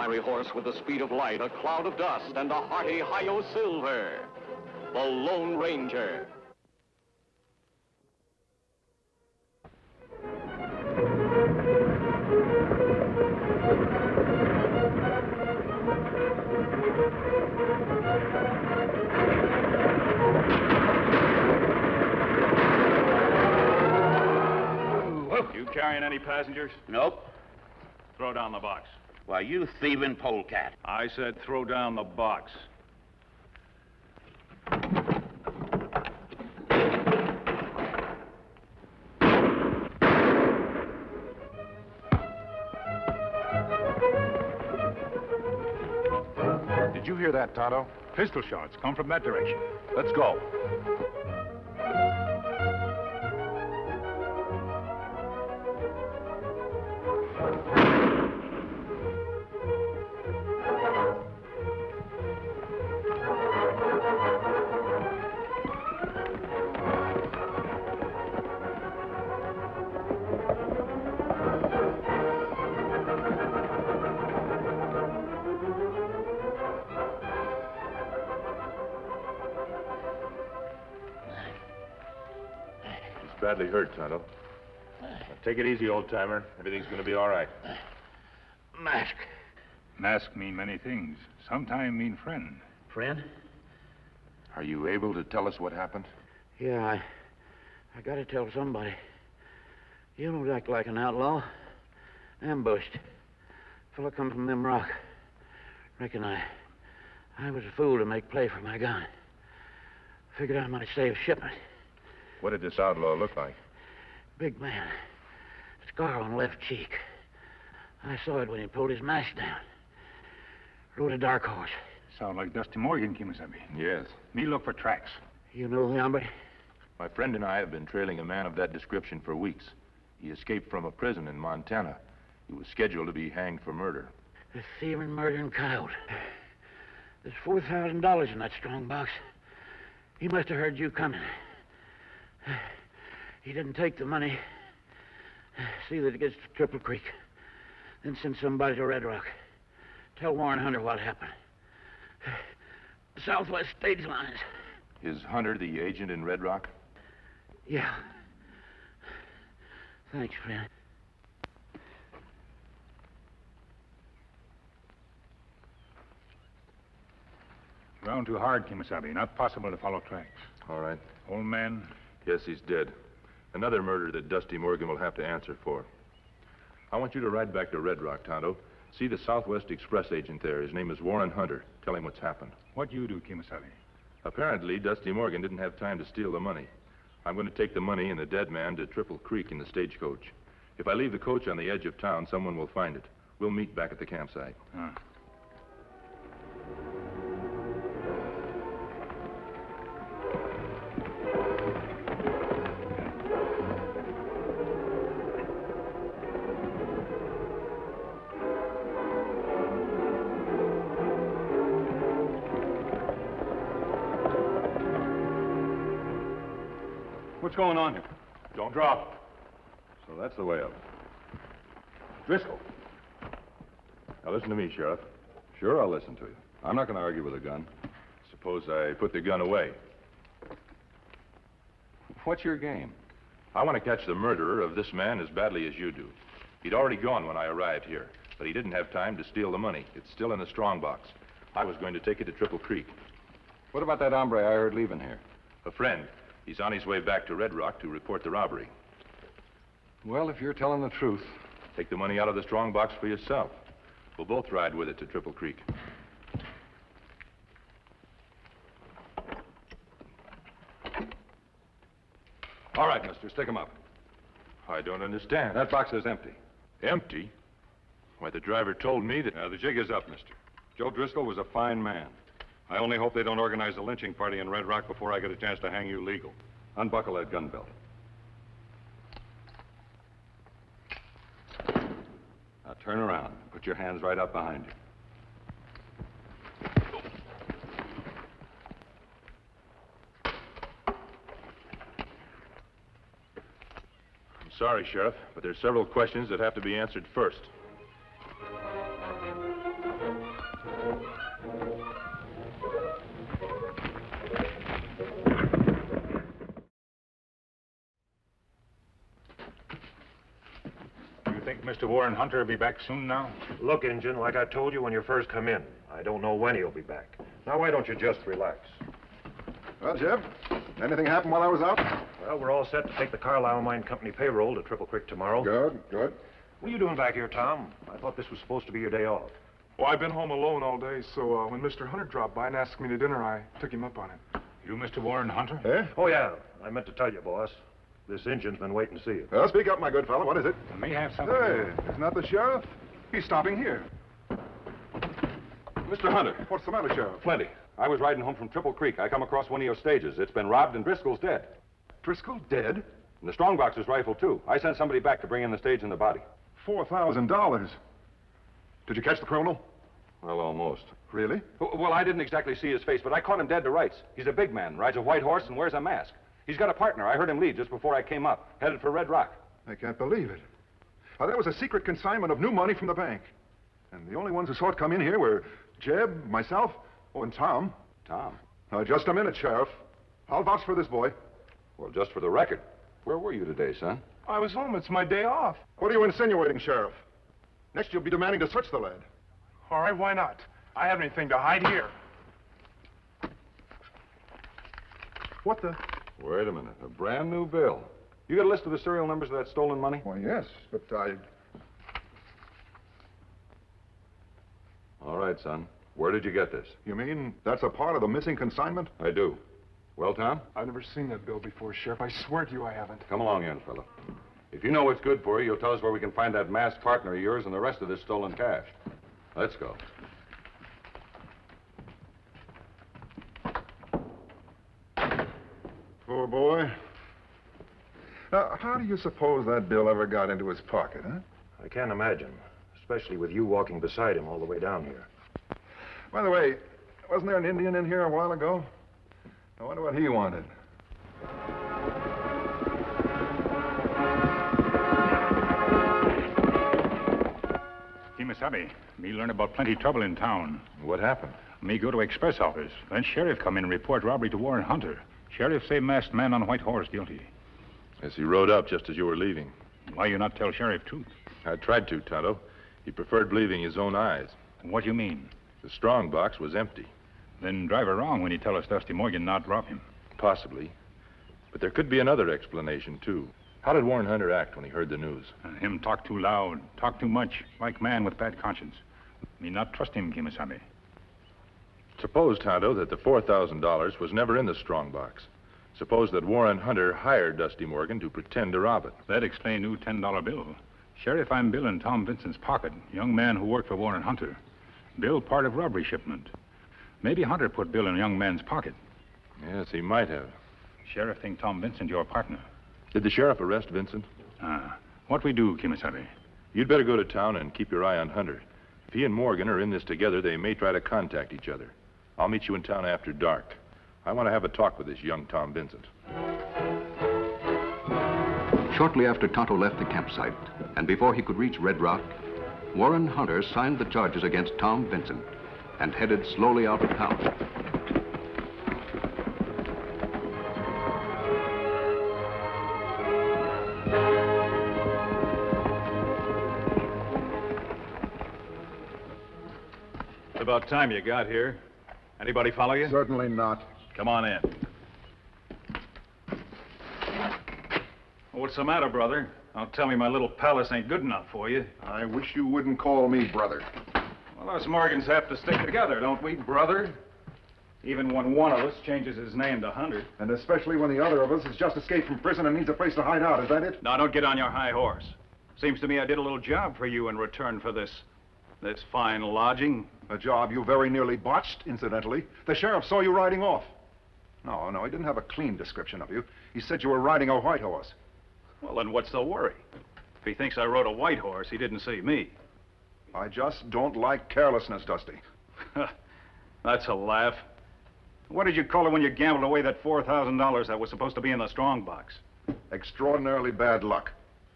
fiery horse with the speed of light, a cloud of dust, and a hearty hi-yo silver. The Lone Ranger. You carrying any passengers? Nope. Throw down the box. Why, you thieving polecat. I said throw down the box. Did you hear that, Tonto? Pistol shots come from that direction. Let's go. Badly hurt, Tonto. Now, take it easy, old-timer. Everything's going to be all right. Mask. Mask mean many things. Sometimes mean friend. Friend? Are you able to tell us what happened? Yeah, I gotta tell somebody. You don't act like an outlaw. Ambushed. Fella come from them rock. Reckon I was a fool to make play for my gun. Figured I might save shipment. What did this outlaw look like? Big man. Scar on left cheek. I saw it when he pulled his mask down. Rode a dark horse. Sound like Dusty Morgan, Kemo Sabe. Yes. Me look for tracks. You know the hombre? My friend and I have been trailing a man of that description for weeks. He escaped from a prison in Montana. He was scheduled to be hanged for murder. The thieving, murdering coyote. There's $4,000 in that Strongbox. He must have heard you coming. He didn't take the money. See that it gets to Triple Creek. Then send somebody to Red Rock. Tell Warren Hunter what happened. Southwest stage lines. Is Hunter the agent in Red Rock? Yeah. Thanks, friend. Ground too hard, Kemo Sabe. Not possible to follow tracks. All right. Old man? Yes, he's dead. Another murder that Dusty Morgan will have to answer for. I want you to ride back to Red Rock, Tonto. See the Southwest Express agent there. His name is Warren Hunter. Tell him what's happened. What you do, Kemo Sabe? Apparently, Dusty Morgan didn't have time to steal the money. I'm going to take the money and the dead man to Triple Creek in the stagecoach. If I leave the coach on the edge of town, someone will find it. We'll meet back at the campsite. What's going on here? Don't drop. So that's the way up. Driscoll. Now listen to me, Sheriff. Sure, I'll listen to you. I'm not going to argue with a gun. Suppose I put the gun away. What's your game? I want to catch the murderer of this man as badly as you do. He'd already gone when I arrived here, but he didn't have time to steal the money. It's still in the Strongbox. I was going to take it to Triple Creek. What about that hombre I heard leaving here? A friend. He's on his way back to Red Rock to report the robbery. Well, if you're telling the truth. Take the money out of the Strongbox for yourself. We'll both ride with it to Triple Creek. All right, mister, stick him up. I don't understand. That box is empty. Empty? Why, the driver told me that... The jig is up, mister. Joe Driscoll was a fine man. I only hope they don't organize a lynching party in Red Rock before I get a chance to hang you legal. Unbuckle that gun belt. Now turn around. Put your hands right up behind you. I'm sorry, Sheriff, but there's several questions that have to be answered first. Mr. Warren Hunter be back soon now? Look, Injun, like I told you when you first come in, I don't know when he'll be back. Now, why don't you just relax? Well, Jeb, anything happen while I was out? Well, we're all set to take the Carlisle Mine Company payroll to Triple Creek tomorrow. Good, good. What are you doing back here, Tom? I thought this was supposed to be your day off. Well, I've been home alone all day, so when Mr. Hunter dropped by and asked me to dinner, I took him up on it. You, Mr. Warren Hunter? Eh? Oh, yeah. I meant to tell you, boss. This Injun's been waiting to see you. Well, speak up, my good fellow. What is it? I may have something. Hey, isn't that the sheriff? He's stopping here. Mr. Hunter. What's the matter, Sheriff? Plenty. I was riding home from Triple Creek. I come across one of your stages. It's been robbed and Driscoll's dead. Driscoll dead? And the Strongbox is rifled, too. I sent somebody back to bring in the stage and the body. $4,000. Did you catch the criminal? Well, almost. Really? Well, I didn't exactly see his face, but I caught him dead to rights. He's a big man, rides a white horse, and wears a mask. He's got a partner. I heard him leave just before I came up, headed for Red Rock. I can't believe it. That was a secret consignment of new money from the bank. And the only ones who saw it come in here were Jeb, myself, and Tom. Tom? Just a minute, Sheriff. I'll vouch for this boy. Well, just for the record, where were you today, son? I was home. It's my day off. What are you insinuating, Sheriff? Next, you'll be demanding to search the lad. All right, why not? I haven't anything to hide here. What the? Wait a minute. A brand new bill. You got a list of the serial numbers of that stolen money? Why, yes, but I... All right, son. Where did you get this? You mean that's a part of the missing consignment? I do. Well, Tom? I've never seen that bill before, Sheriff. I swear to you I haven't. Come along, young fella. If you know what's good for you, you'll tell us where we can find that masked partner of yours and the rest of this stolen cash. Let's go. Poor boy. Now, how do you suppose that bill ever got into his pocket, huh? I can't imagine, especially with you walking beside him all the way down here. By the way, wasn't there an Indian in here a while ago? I wonder what he wanted. Kemo Sabe, me learn about plenty trouble in town. What happened? Me go to express office. Then sheriff come in and report robbery to Warren Hunter. Sheriff say masked man on white horse guilty. Yes, he rode up just as you were leaving. Why you not tell sheriff truth? I tried to, Tonto. He preferred believing his own eyes. What you mean? The strong box was empty. Then driver wrong when he tell us Dusty Morgan not rob him. Possibly. But there could be another explanation, too. How did Warren Hunter act when he heard the news? Him talk too loud, talk too much, like man with bad conscience. Me not trust him, Kemo Sabe. Suppose, Tonto, that the $4,000 was never in the strong box. Suppose that Warren Hunter hired Dusty Morgan to pretend to rob it. That explain new $10 bill. Sheriff, I'm Bill in Tom Vincent's pocket. Young man who worked for Warren Hunter. Bill part of robbery shipment. Maybe Hunter put Bill in a young man's pocket. Yes, he might have. Sheriff think Tom Vincent your partner. Did the sheriff arrest Vincent? What we do, Kemo Sabe? You'd better go to town and keep your eye on Hunter. If he and Morgan are in this together, they may try to contact each other. I'll meet you in town after dark. I want to have a talk with this young Tom Vincent. Shortly after Tonto left the campsite, and before he could reach Red Rock, Warren Hunter signed the charges against Tom Vincent and headed slowly out of town. It's about time you got here. Anybody follow you? Certainly not. Come on in. What's the matter, brother? Don't tell me my little palace ain't good enough for you. I wish you wouldn't call me brother. Well, us Morgans have to stick together, don't we, brother? Even when one of us changes his name to Hunter. And especially when the other of us has just escaped from prison and needs a place to hide out, is that it? Now, don't get on your high horse. Seems to me I did a little job for you in return for this fine lodging. A job you very nearly botched, incidentally. The sheriff saw you riding off. No, he didn't have a clean description of you. He said you were riding a white horse. Well, then what's the worry? If he thinks I rode a white horse, he didn't see me. I just don't like carelessness, Dusty. That's a laugh. What did you call it when you gambled away that $4,000 that was supposed to be in the strong box? Extraordinarily bad luck.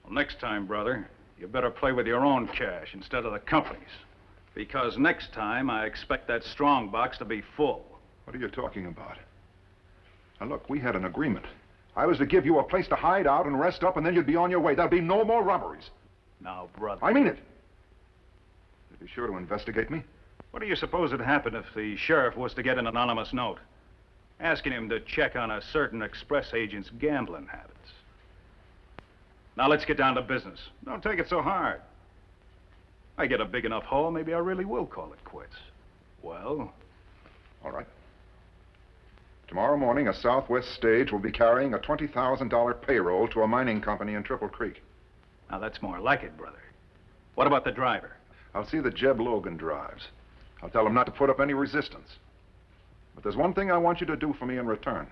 Well, next time, brother, you better play with your own cash instead of the company's. Because next time, I expect that strong box to be full. What are you talking about? Now, look, we had an agreement. I was to give you a place to hide out and rest up, and then you'd be on your way. There'll be no more robberies. Now, brother. I mean it. You'd be sure to investigate me. What do you suppose would happen if the sheriff was to get an anonymous note asking him to check on a certain express agent's gambling habits? Now, let's get down to business. Don't take it so hard. I get a big enough haul, maybe I really will call it quits. Well? All right. Tomorrow morning, a Southwest stage will be carrying a $20,000 payroll to a mining company in Triple Creek. Now, that's more like it, brother. What about the driver? I'll see that Jeb Logan drives. I'll tell him not to put up any resistance. But there's one thing I want you to do for me in return.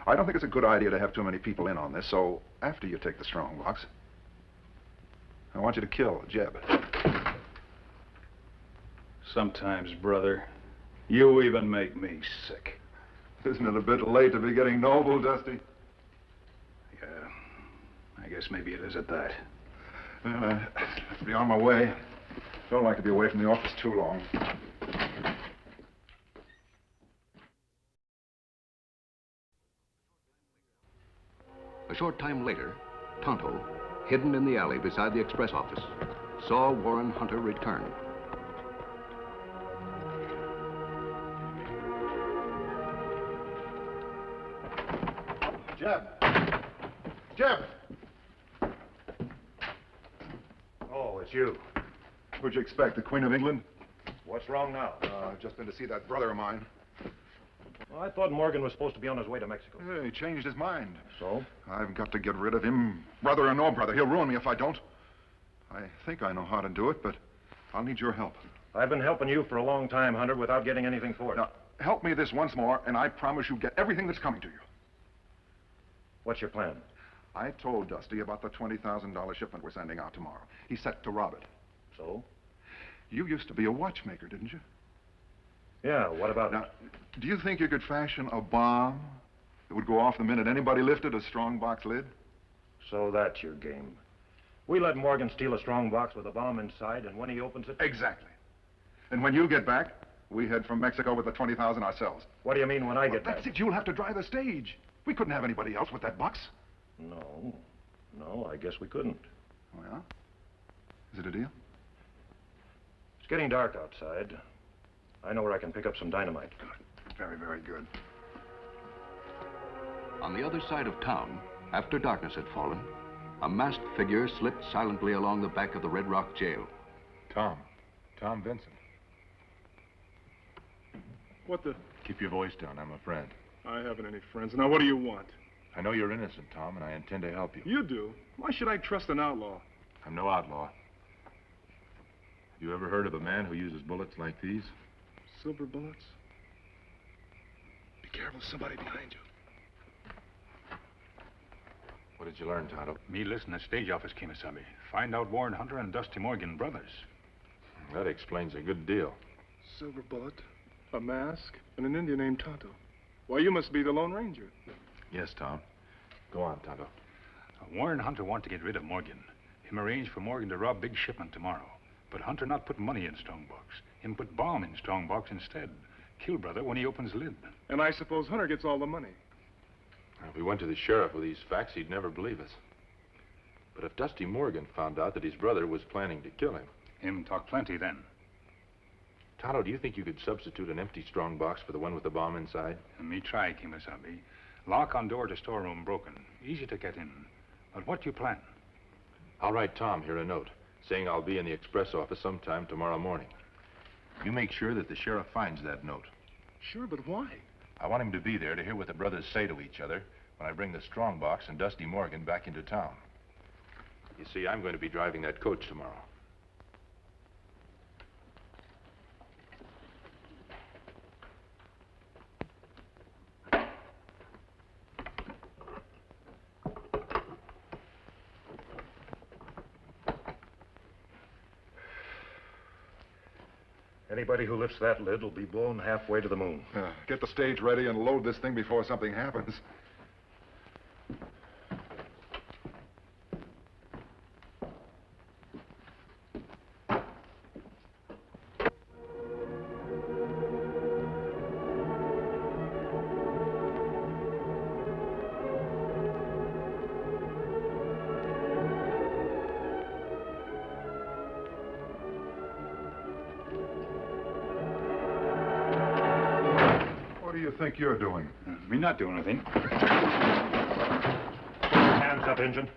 I don't think it's a good idea to have too many people in on this, so after you take the Strongbox, I want you to kill Jeb. Sometimes, brother, you even make me sick. Isn't it a bit late to be getting noble, Dusty? Yeah, I guess maybe it is at that. I'll be on my way. Don't like to be away from the office too long. A short time later, Tonto, hidden in the alley beside the express office, saw Warren Hunter return. Jeb! Jeb! Oh, it's you. Who'd you expect, the Queen of England? What's wrong now? I've just been to see that brother of mine. Well, I thought Morgan was supposed to be on his way to Mexico. He changed his mind. So? I've got to get rid of him, brother or no brother. He'll ruin me if I don't. I think I know how to do it, but I'll need your help. I've been helping you for a long time, Hunter, without getting anything for it. Now, help me this once more, and I promise you get everything that's coming to you. What's your plan? I told Dusty about the $20,000 shipment we're sending out tomorrow. He's set to rob it. So? You used to be a watchmaker, didn't you? Yeah, what about Now, do you think you could fashion a bomb that would go off the minute anybody lifted a Strongbox lid? So that's your game. We let Morgan steal a Strongbox with a bomb inside, and when he opens it... Exactly. And when you get back, we head from Mexico with the $20,000 ourselves. What do you mean when I get back? That's it. You'll have to drive the stage. We couldn't have anybody else with that box. No, I guess we couldn't. Oh, yeah? Is it a deal? It's getting dark outside. I know where I can pick up some dynamite. Good. Very, very good. On the other side of town, after darkness had fallen, a masked figure slipped silently along the back of the Red Rock jail. Tom Vincent. What the? Keep your voice down. I'm a friend. I haven't any friends. Now, what do you want? I know you're innocent, Tom, and I intend to help you. You do? Why should I trust an outlaw? I'm no outlaw. Have you ever heard of a man who uses bullets like these? Silver bullets? Be careful, somebody behind you. What did you learn, Tonto? Me listen at stage office, Kemo Sabe. Find out Warren Hunter and Dusty Morgan brothers. That explains a good deal. Silver bullet, a mask, and an Indian named Tonto. Why, you must be the Lone Ranger. Yes, Tom. Go on, Tonto. Warren Hunter want to get rid of Morgan. Him arrange for Morgan to rob big shipment tomorrow. But Hunter not put money in Strongbox. Him put bomb in Strongbox instead. Kill brother when he opens lid. And I suppose Hunter gets all the money. If we went to the sheriff with these facts, he'd never believe us. But if Dusty Morgan found out that his brother was planning to kill Him talk plenty then. Tonto, do you think you could substitute an empty Strongbox for the one with the bomb inside? Me try, Kemo Sabe. Lock on door to storeroom broken. Easy to get in. But what you plan? I'll write Tom here a note, saying I'll be in the express office sometime tomorrow morning. You make sure that the sheriff finds that note. Sure, but why? I want him to be there to hear what the brothers say to each other when I bring the Strongbox and Dusty Morgan back into town. You see, I'm going to be driving that coach tomorrow. Anybody who lifts that lid will be blown halfway to the moon. Get the stage ready and load this thing before something happens. think you're doing? Me not doing anything. Hands up, Injun.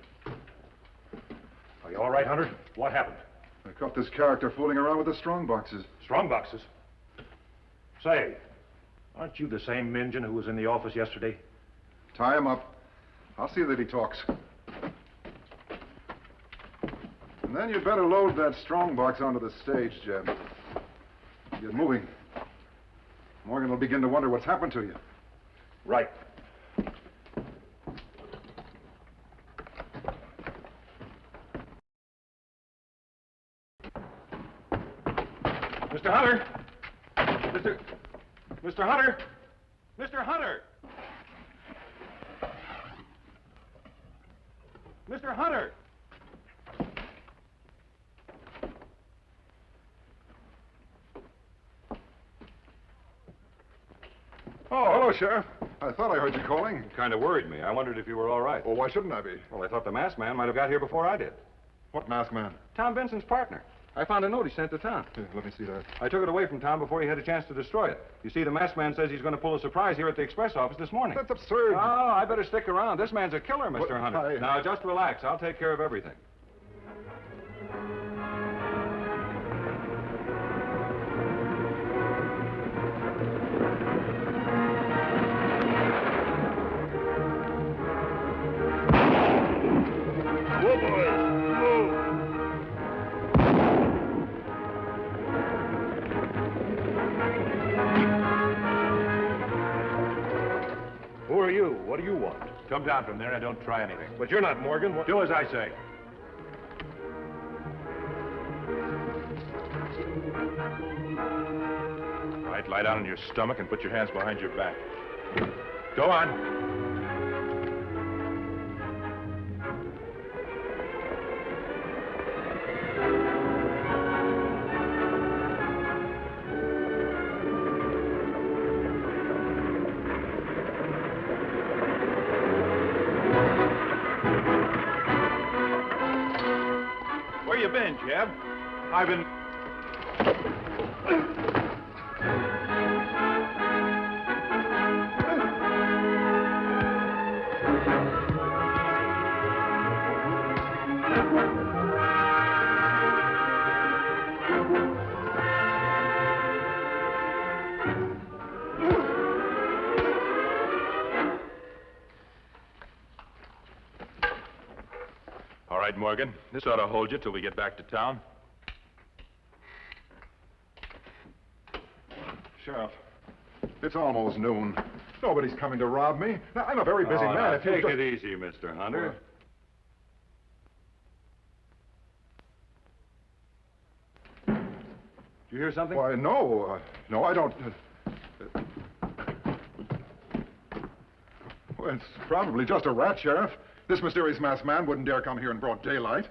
Are you all right, Hunter? What happened? I caught this character fooling around with the strong boxes. Strong boxes? Say, aren't you the same Injun who was in the office yesterday? Tie him up. I'll see that he talks. And then you'd better load that strong box onto the stage, Jeb. Get moving. Morgan will begin to wonder what's happened to you. Right. Mr. Hunter! Mr. Hunter! Mr. Hunter! Mr. Hunter! Oh, hello, Sheriff. I thought I heard you calling. It kind of worried me. I wondered if you were all right. Well, why shouldn't I be? Well, I thought the masked man might have got here before I did. What masked man? Tom Benson's partner. I found a note he sent to Tom. Here, let me see that. I took it away from Tom before he had a chance to destroy it. You see, the masked man says he's going to pull a surprise here at the express office this morning. That's absurd. Oh, I better stick around. This man's a killer, Mr. What? Hunter. Now, just relax. I'll take care of everything. Who are you? What do you want? Come down from there and don't try anything. But you're not Morgan. What? Do as I say. All right, lie down on your stomach and put your hands behind your back. Go on. Where you been, Jeb? I've been... All right, Morgan. This ought to hold you till we get back to town. Sheriff, it's almost noon. Nobody's coming to rob me. Now, I'm a very busy man. Now, If you take just... it easy, Mr. Hunter. Did you hear something? Why, no. No, I don't... Well, it's probably just a rat, Sheriff. This mysterious masked man wouldn't dare come here in broad daylight.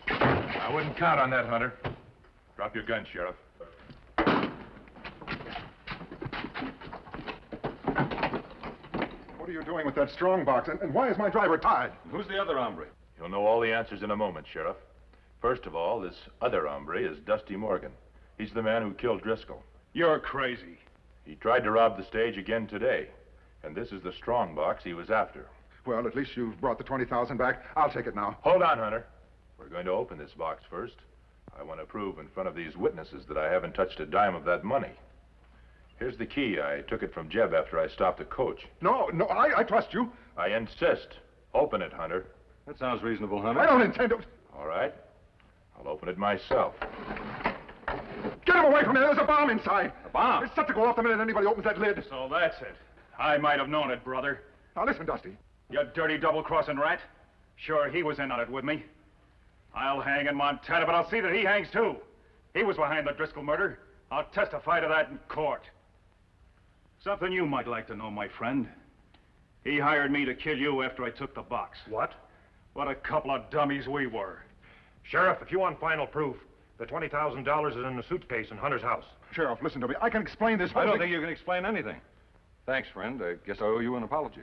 I wouldn't count on that, Hunter. Drop your gun, Sheriff. What are you doing with that strong box? And why is my driver tied? Who's the other hombre? You'll know all the answers in a moment, Sheriff. First of all, this other hombre is Dusty Morgan. He's the man who killed Driscoll. You're crazy. He tried to rob the stage again today, and this is the strong box he was after. Well, at least you've brought the $20,000 back. I'll take it now. Hold on, Hunter. We're going to open this box first. I want to prove in front of these witnesses that I haven't touched a dime of that money. Here's the key. I took it from Jeb after I stopped the coach. No, I trust you. I insist. Open it, Hunter. That sounds reasonable, Hunter. I don't intend to... All right. I'll open it myself. Get him away from there. There's a bomb inside. A bomb? It's set to go off the minute anybody opens that lid. So that's it. I might have known it, brother. Now, listen, Dusty. You dirty double-crossing rat. Sure, he was in on it with me. I'll hang in Montana, but I'll see that he hangs too. He was behind the Driscoll murder. I'll testify to that in court. Something you might like to know, my friend. He hired me to kill you after I took the box. What? What a couple of dummies we were. Sheriff, if you want final proof, the $20,000 is in the suitcase in Hunter's house. Sheriff, listen to me. I can explain this whole I don't thing. think you can explain anything. Thanks, friend. I guess I owe you an apology.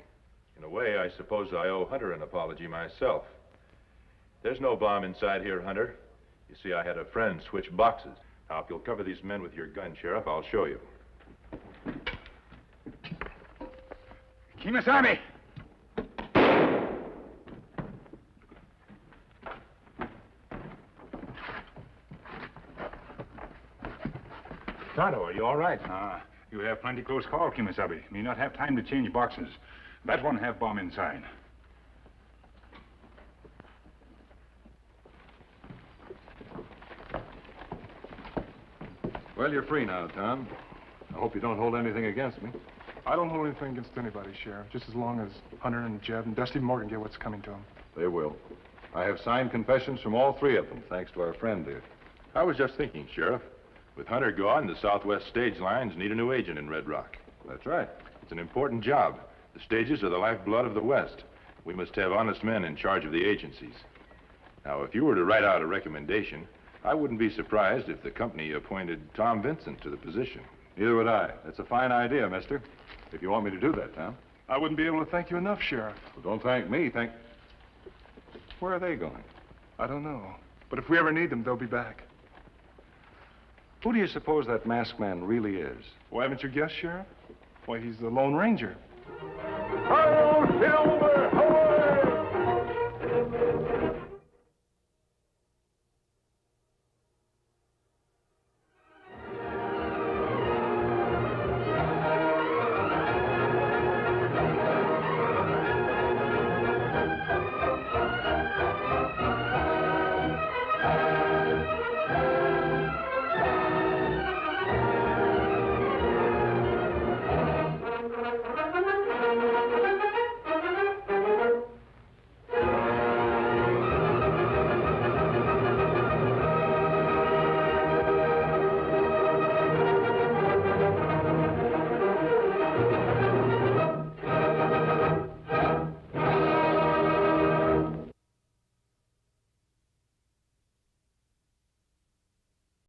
In a way, I suppose I owe Hunter an apology myself. There's no bomb inside here, Hunter. You see, I had a friend switch boxes. Now, if you'll cover these men with your gun, Sheriff, I'll show you. Kemo Sabe! Tonto, are you all right? You have plenty close call, Kemo Sabe. May not have time to change boxes. That one have bomb inside. Well, you're free now, Tom. I hope you don't hold anything against me. I don't hold anything against anybody, Sheriff, just as long as Hunter and Jeb and Dusty Morgan get what's coming to them. They will. I have signed confessions from all three of them, thanks to our friend here. I was just thinking, Sheriff. With Hunter gone, the Southwest stage lines need a new agent in Red Rock. That's right. It's an important job. The stages are the lifeblood of the West. We must have honest men in charge of the agencies. Now, if you were to write out a recommendation, I wouldn't be surprised if the company appointed Tom Vincent to the position. Neither would I. That's a fine idea, mister. If you want me to do that, Tom. I wouldn't be able to thank you enough, Sheriff. Well, don't thank me. Where are they going? I don't know. But if we ever need them, they'll be back. Who do you suppose that masked man really is? Well, haven't you guessed, Sheriff? Why, he's the Lone Ranger. Hurry!